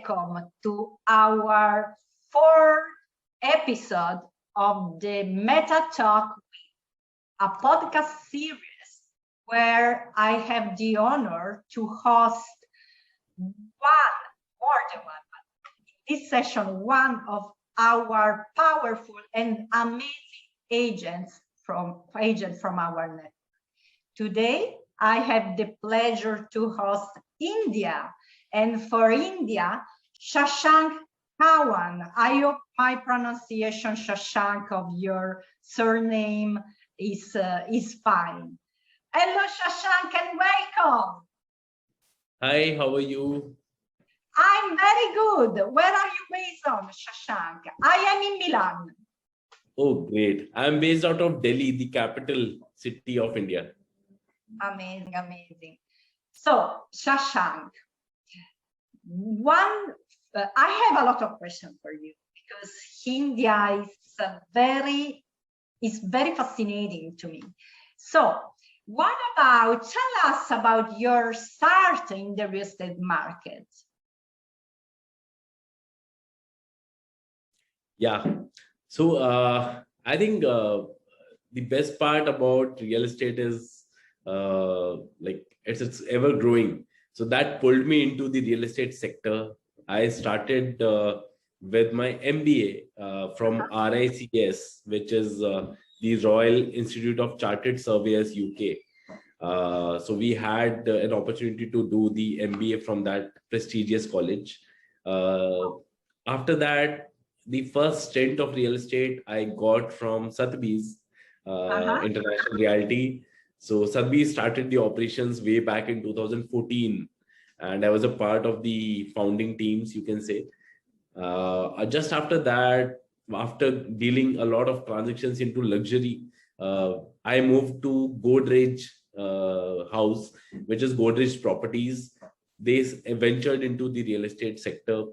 welcome to our fourth episode of the Meta Talk, a podcast series where I have the honor to host this session, one of our powerful and amazing agents from our network. Today, I have the pleasure to host India, and for India, Shashank Chauhan. I hope my pronunciation, Shashank, of your surname is fine. Hello, Shashank, and welcome. Hi, how are you? I'm very good. Where are you based on, Shashank? I am in Milan. Oh, great. I'm based out of Delhi, the capital city of India. Amazing, amazing. So, Shashank, I have a lot of questions for you because India is very fascinating to me. So, what about, tell us about your start in the real estate market? Yeah. So, I think the best part about real estate is it's ever growing. So that pulled me into the real estate sector. I started with my MBA from RICS, which is the Royal Institute of Chartered Surveyors UK. So we had an opportunity to do the MBA from that prestigious college. After that, the first stint of real estate I got from Sotheby's International Realty. So Sotheby started the operations way back in 2014, and I was a part of the founding teams, you can say. Just after that, after dealing a lot of transactions into luxury, I moved to Godrej House, which is Godrej Properties. They ventured into the real estate sector,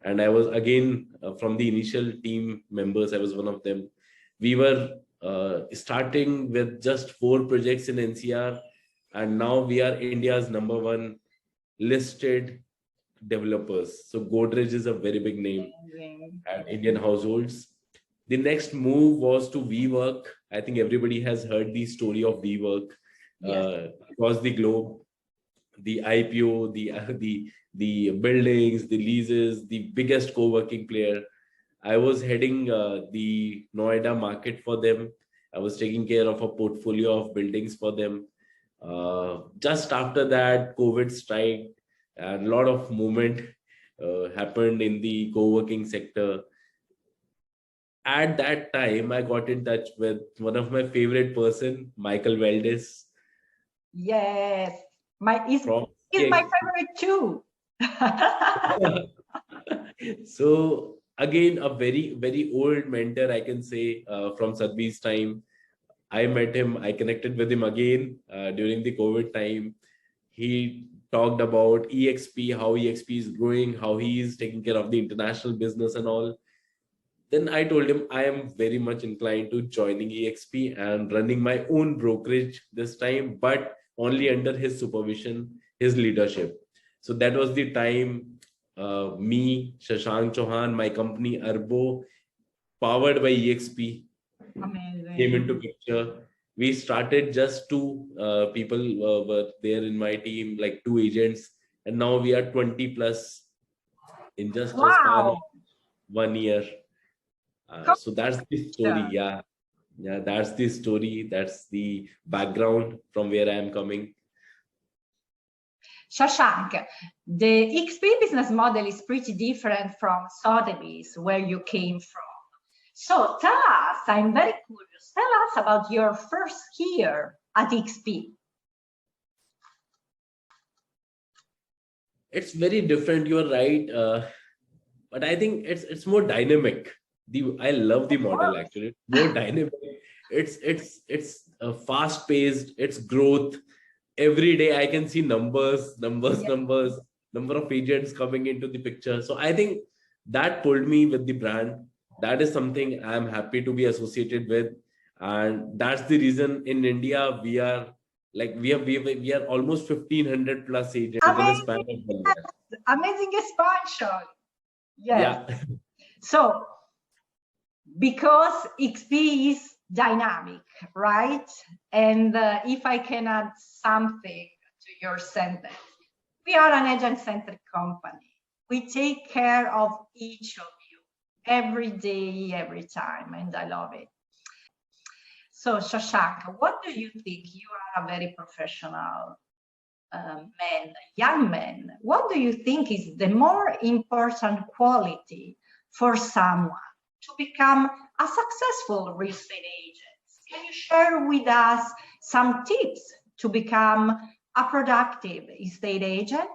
and I was again from the initial team members. I was one of them. We were starting with just 4 projects in NCR, and now we are India's #1 listed developers. So Godrej is a very big name at Indian households. The next move was to WeWork. I think everybody has heard the story of WeWork across the globe. The IPO, the buildings, the leases, the biggest co-working player. I was heading the Noida market for them. I was taking care of a portfolio of buildings for them. Just after that, COVID struck, and a lot of movement happened in the co-working sector. At that time, I got in touch with one of my favorite person, Michael Valdez. Yes, he's my favorite too. So again, a very, very old mentor, I can say, from Sotheby's time. I met him, I connected with him again during the COVID time. He talked about eXp, how eXp is growing, how he is taking care of the international business and all. Then I told him I am very much inclined to joining eXp and running my own brokerage this time, but only under his supervision, his leadership. So that was the time me, Shashank Chauhan, my company Arbo, powered by eXp, came into picture. We started just 2 people were there in my team, like 2 agents, and now we are 20 plus in just a span of 1 year. So that's the story. Yeah, that's the story. That's the background from where I am coming. Shashank, the eXp business model is pretty different from Sotheby's, where you came from. So tell us, I'm very curious, tell us about your first year at eXp. It's very different, you're right. But I think it's more dynamic. I love the model actually. It's more dynamic. It's fast paced, it's growth. Every day I can see number of agents coming into the picture. So I think that pulled me with the brand. That is something I'm happy to be associated with. And that's the reason in India, we are almost 1,500 plus agents in a span of 1 year. Amazing expansion. Yes. Yeah. So, because XP is dynamic, right? And if I can add something to your sentence, we are an agent-centric company. We take care of each of you every day, every time, and I love it. So, Shashank, what do you think? You are a very professional man, young man. What do you think is the more important quality for someone to become a successful real estate agent? Can you share with us some tips to become a productive estate agent?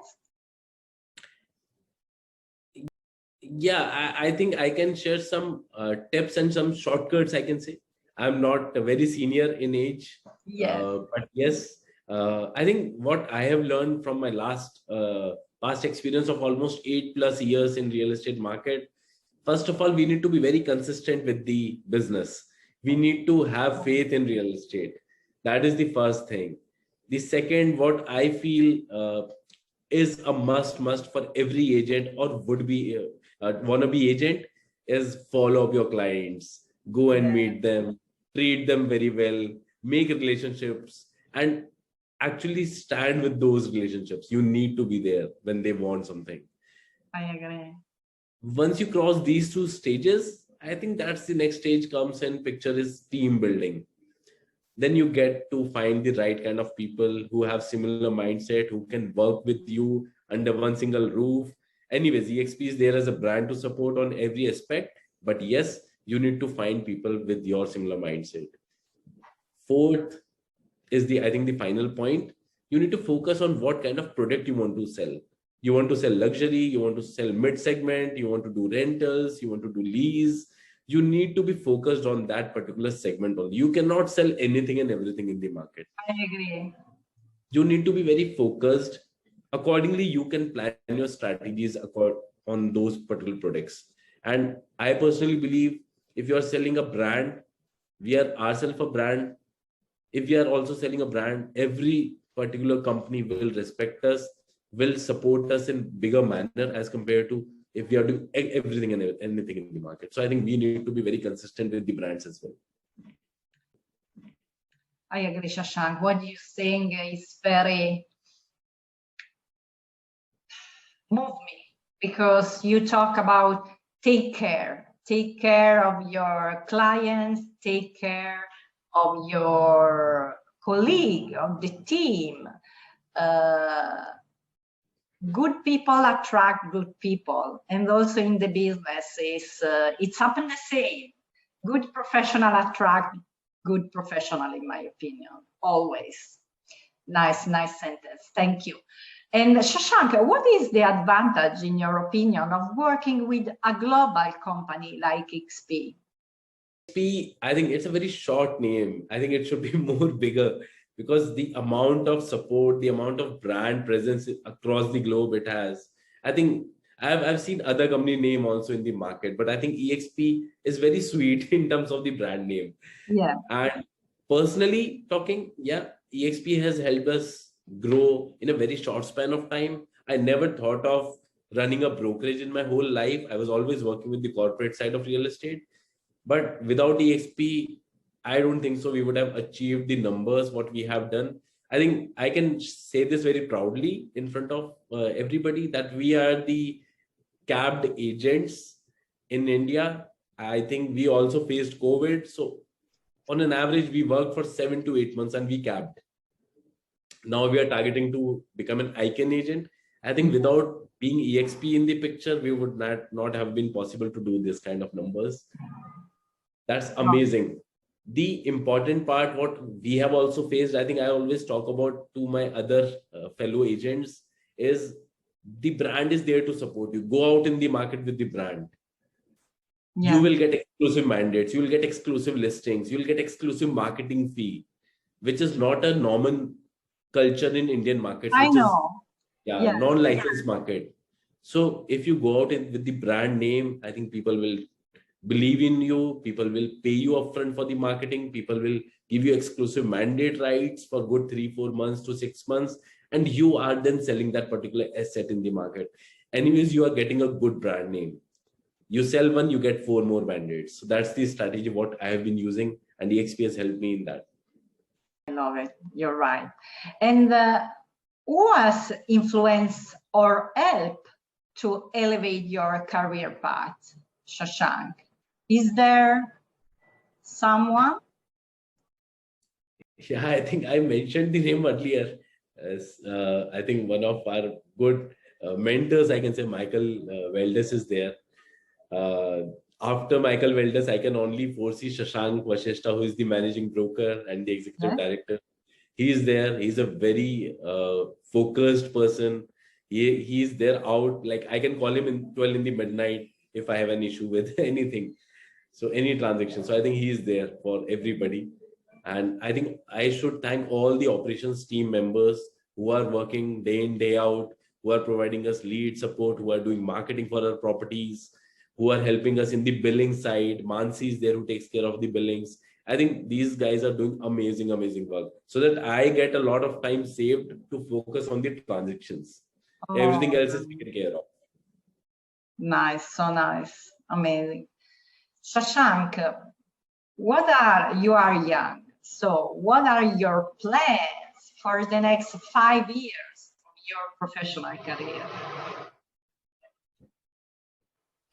Yeah, I think I can share some tips and some shortcuts, I can say. I'm not very senior in age, Yes. but yes, I think what I have learned from my past experience of almost 8+ years in real estate market. First of all, we need to be very consistent with the business. We need to have faith in real estate. That is the first thing. The second, what I feel is a must for every agent or would be wannabe agent is follow up your clients, go and meet them, treat them very well, make relationships, and actually stand with those relationships. You need to be there when they want something. I agree. Once you cross these two stages, I think that's the next stage comes in picture is team building. Then you get to find the right kind of people who have similar mindset, who can work with you under one single roof. Anyways, eXp is there as a brand to support on every aspect, but yes, you need to find people with your similar mindset. Fourth is the, I think, the final point. You need to focus on what kind of product you want to sell. You want to sell luxury, you want to sell mid segment, you want to do rentals, you want to do lease. You need to be focused on that particular segment only. You cannot sell anything and everything in the market. I agree. You need to be very focused. Accordingly, you can plan your strategies on those particular products. And I personally believe if you are selling a brand, we are ourselves a brand. If we are also selling a brand, every particular company will respect us, will support us in bigger manner as compared to if we are doing everything and anything in the market. So I think we need to be very consistent with the brands as well. I agree, Shashank. What you're saying is very move me because you talk about take care of your clients, take care of your colleague, of the team. Good people attract good people, and also in the business it's happened the same. Good professional attract good professional, in my opinion, always. Nice sentence. Thank you. And Shashank, what is the advantage, in your opinion, of working with a global company like XP? I think it's a very short name. I think it should be more bigger because the amount of support, the amount of brand presence across the globe it has. I think I've seen other company name also in the market, but I think eXp is very sweet in terms of the brand name. Yeah. And personally talking, yeah, eXp has helped us grow in a very short span of time. I never thought of running a brokerage in my whole life. I was always working with the corporate side of real estate. But without eXp, I don't think so we would have achieved the numbers what we have done. I think I can say this very proudly in front of everybody that we are the capped agents in India. I think we also faced COVID. So on an average, we worked for 7 to 8 months and we capped. Now we are targeting to become an icon agent. I think without being eXp in the picture, we would not have been possible to do this kind of numbers. That's amazing. The important part, what we have also faced, I think I always talk about to my other fellow agents, is the brand is there to support you. Go out in the market with the brand. Yeah. You will get exclusive mandates. You will get exclusive listings. You will get exclusive marketing fee, which is not a normal culture in Indian markets. I know. Non-licensed market. So if you go out with the brand name, I think people will believe in you. People will pay you upfront for the marketing. People will give you exclusive mandate rights for good 3-4 months to 6 months. And you are then selling that particular asset in the market. Anyways, you are getting a good brand name. You sell one, you get 4 more mandates. So that's the strategy what I have been using, and eXp has helped me in that. I love it. You're right. And who has influenced or helped to elevate your career path, Shashank? Is there someone? Yeah, I think I mentioned the name earlier. As, I think one of our good mentors, I can say Michael Weldes is there. After Michael Weldes, I can only foresee Shashank Vashishta, who is the managing broker and the executive director. He is there. He's a very focused person. He's there out. Like I can call him in 12 in the midnight if I have an issue with anything. So any transaction. So I think he is there for everybody. And I think I should thank all the operations team members who are working day in, day out, who are providing us lead support, who are doing marketing for our properties, who are helping us in the billing side. Mansi is there who takes care of the billings. I think these guys are doing amazing, amazing work so that I get a lot of time saved to focus on the transactions. Everything else is taken care of. Nice, so nice, amazing. Shashank, you are young, so what are your plans for the next 5 years of your professional career?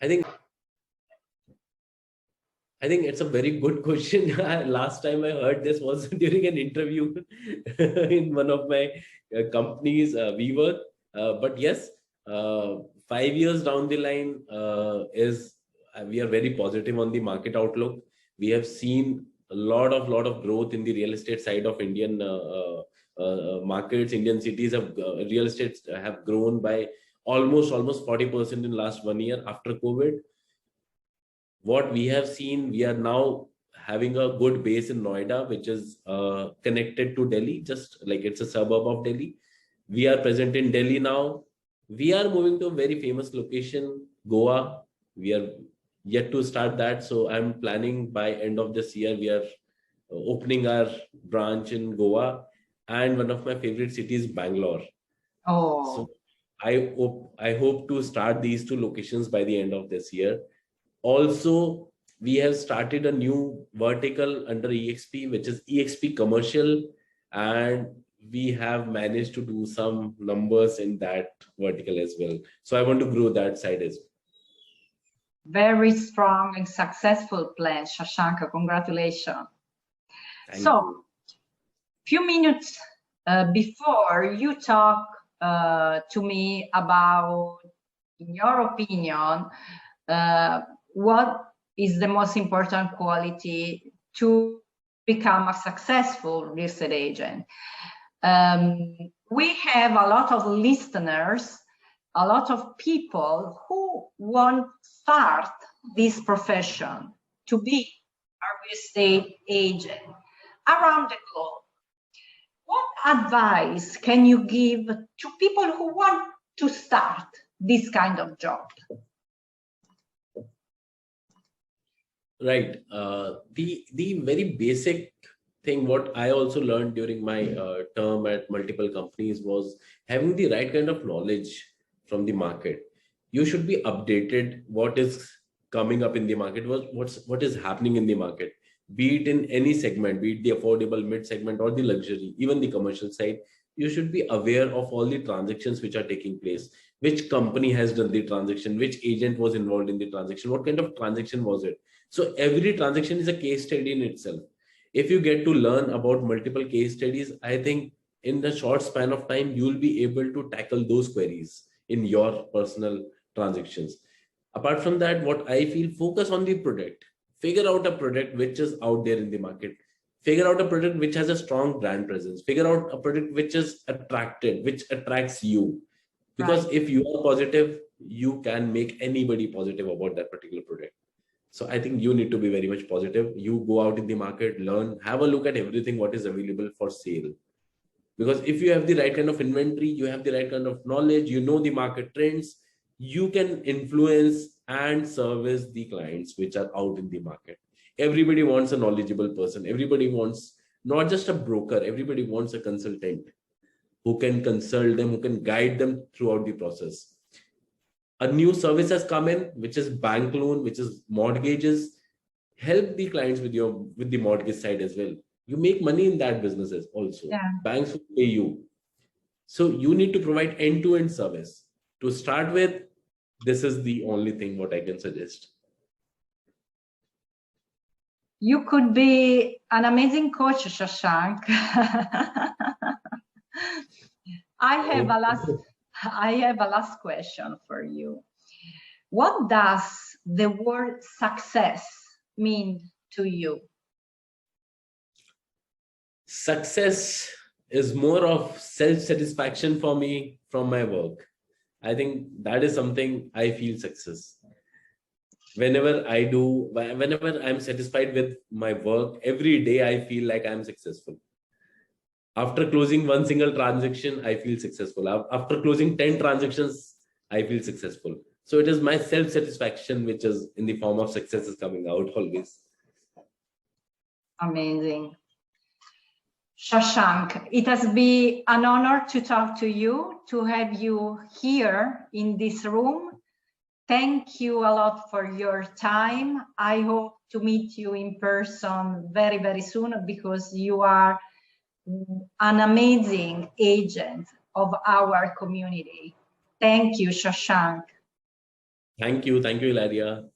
I think it's a very good question. Last time I heard this was during an interview in one of my companies, WeWork. But yes, 5 years down the line we are very positive on the market outlook. We have seen a lot of growth in the real estate side of Indian markets. Indian cities have real estate have grown by almost 40% in last 1 year after COVID. What we have seen, we are now having a good base in Noida, which is connected to Delhi, just like it's a suburb of Delhi. We are present in Delhi now. We are moving to a very famous location, Goa. We are yet to start that. So I'm planning by end of this year, we are opening our branch in Goa, and one of my favorite cities, Bangalore. Oh. So I hope to start these 2 locations by the end of this year. Also, we have started a new vertical under eXp, which is eXp Commercial, and we have managed to do some numbers in that vertical as well. So I want to grow that side as well. Very strong and successful plan, Shashank. Congratulations. Thank you. Few minutes before you talk to me about, in your opinion, what is the most important quality to become a successful real estate agent. We have a lot of listeners, a lot of people who want to start this profession, to be a real estate agent around the globe. What advice can you give to people who want to start this kind of job? Right. The very basic thing what I also learned during my term at multiple companies was having the right kind of knowledge from the market. You should be updated what is coming up in the market, what is happening in the market, be it in any segment, be it the affordable mid segment or the luxury, even the commercial side. You should be aware of all the transactions which are taking place, which company has done the transaction, which agent was involved in the transaction, what kind of transaction was it. So every transaction is a case study in itself. If you get to learn about multiple case studies, I think in the short span of time, you will be able to tackle those queries in your personal transactions. Apart from that, what I feel, focus on the product. Figure out a product which is out there in the market. Figure out a product which has a strong brand presence. Figure out a product which is attractive, which attracts you. Because if you are positive, you can make anybody positive about that particular product. So I think you need to be very much positive. You go out in the market, learn, have a look at everything what is available for sale. Because if you have the right kind of inventory, you have the right kind of knowledge, you know the market trends, you can influence and service the clients which are out in the market. Everybody wants a knowledgeable person. Everybody wants not just a broker. Everybody wants a consultant who can consult them, who can guide them throughout the process. a new service has come in, which is bank loan, which is mortgages. Help the clients with the mortgage side as well. You make money in that businesses also. Yeah. Banks will pay you. So you need to provide end-to-end service. To start with, this is the only thing what I can suggest. You could be an amazing coach, Shashank. I have a last question for you. What does the word success mean to you? Success is more of self-satisfaction for me from my work. I think that is something I feel success. Whenever I'm satisfied with my work, every day I feel like I'm successful. After closing one single transaction, I feel successful. After closing 10 transactions, I feel successful. So it is my self-satisfaction, which is in the form of success, is coming out always. Amazing. Shashank, it has been an honor to talk to you, to have you here in this room. Thank you a lot for your time. I hope to meet you in person very, very soon, because you are an amazing agent of our community. Thank you, Shashank. Thank you, Ilaria.